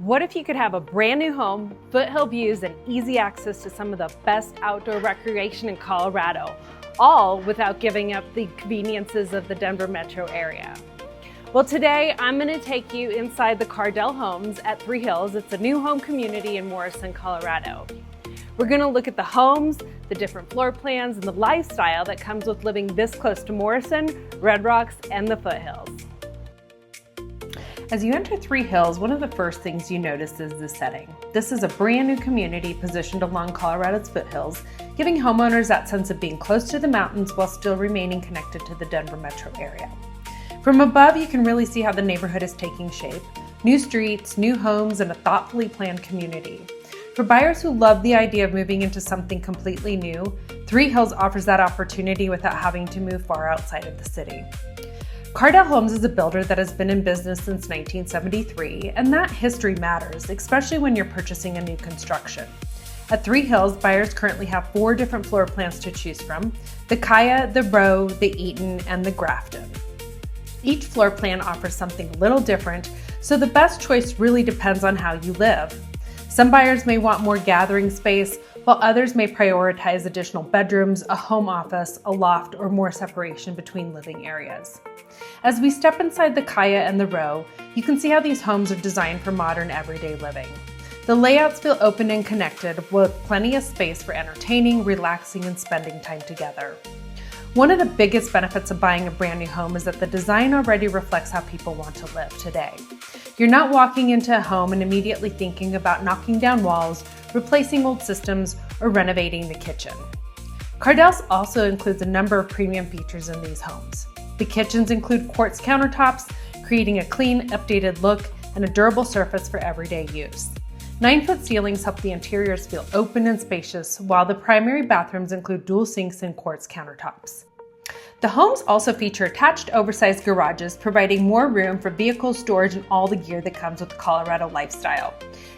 What if you could have a brand new home, foothill views, and easy access to some of the best outdoor recreation in Colorado, all without giving up the conveniences of the Denver metro area? Well, today I'm going to take you inside the Cardel Homes at Foothills. It's a new home community in Morrison, Colorado. We're going to look at the homes, the different floor plans, and the lifestyle that comes with living this close to Morrison, Red Rocks, and the Foothills. As you enter Foothills, one of the first things you notice is the setting. This is a brand new community positioned along Colorado's foothills, giving homeowners that sense of being close to the mountains while still remaining connected to the Denver metro area. From above, you can really see how the neighborhood is taking shape. New streets, new homes, and a thoughtfully planned community. For buyers who love the idea of moving into something completely new, Foothills offers that opportunity without having to move far outside of the city. Cardel Homes is a builder that has been in business since 1973, and that history matters, especially when you're purchasing a new construction. At Foothills, buyers currently have 4 different floor plans to choose from: the Kaya, the Rowe, the Eton, and the Grafton. Each floor plan offers something a little different, so the best choice really depends on how you live. Some buyers may want more gathering space, while others may prioritize additional bedrooms, a home office, a loft, or more separation between living areas. As we step inside the Kaya and the Rowe, you can see how these homes are designed for modern everyday living. The layouts feel open and connected, with plenty of space for entertaining, relaxing, and spending time together. One of the biggest benefits of buying a brand new home is that the design already reflects how people want to live today. You're not walking into a home and immediately thinking about knocking down walls, replacing old systems, or renovating the kitchen. Cardel's also includes a number of premium features in these homes. The kitchens include quartz countertops, creating a clean, updated look and a durable surface for everyday use. 9-foot ceilings help the interiors feel open and spacious, while the primary bathrooms include dual sinks and quartz countertops. The homes also feature attached oversized garages, providing more room for vehicle storage and all the gear that comes with the Colorado lifestyle.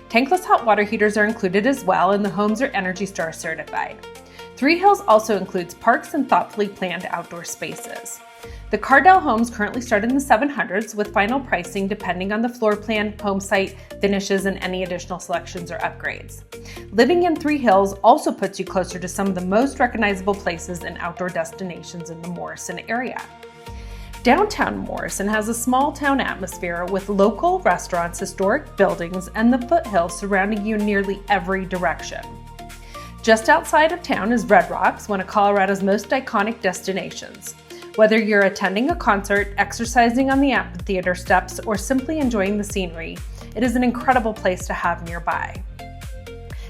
Tankless hot water heaters are included as well, and the homes are ENERGY STAR certified. Foothills also includes parks and thoughtfully planned outdoor spaces. The Cardel Homes currently start in the $700s, with final pricing depending on the floor plan, home site, finishes, and any additional selections or upgrades. Living in Foothills also puts you closer to some of the most recognizable places and outdoor destinations in the Morrison area. Downtown Morrison has a small town atmosphere with local restaurants, historic buildings, and the foothills surrounding you in nearly every direction. Just outside of town is Red Rocks, one of Colorado's most iconic destinations. Whether you're attending a concert, exercising on the amphitheater steps, or simply enjoying the scenery, it is an incredible place to have nearby.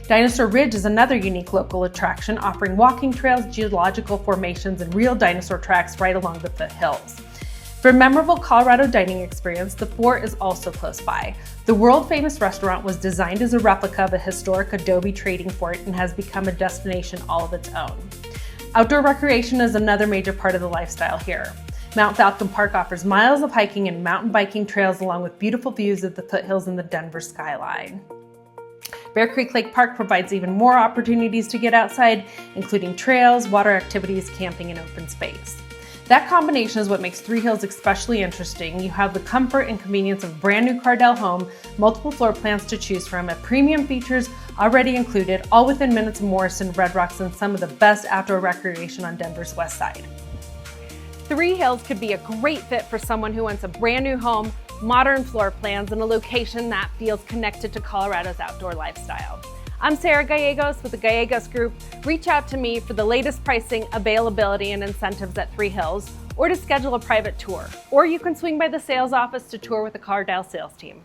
Dinosaur Ridge is another unique local attraction, offering walking trails, geological formations, and real dinosaur tracks right along the foothills. For a memorable Colorado dining experience, the fort is also close by. The world-famous restaurant was designed as a replica of a historic adobe trading fort and has become a destination all of its own. Outdoor recreation is another major part of the lifestyle here. Mount Falcon Park offers miles of hiking and mountain biking trails, along with beautiful views of the foothills and the Denver skyline. Bear Creek Lake Park provides even more opportunities to get outside, including trails, water activities, camping, and open space. That combination is what makes Foothills especially interesting. You have the comfort and convenience of a brand new Cardel home, multiple floor plans to choose from, and premium features already included, all within minutes of Morrison, Red Rocks, and some of the best outdoor recreation on Denver's west side. Foothills could be a great fit for someone who wants a brand new home, modern floor plans, and a location that feels connected to Colorado's outdoor lifestyle. I'm Sarah Gallegos with the Gallegos Group. Reach out to me for the latest pricing, availability, and incentives at Foothills, or to schedule a private tour. Or you can swing by the sales office to tour with the Cardel sales team.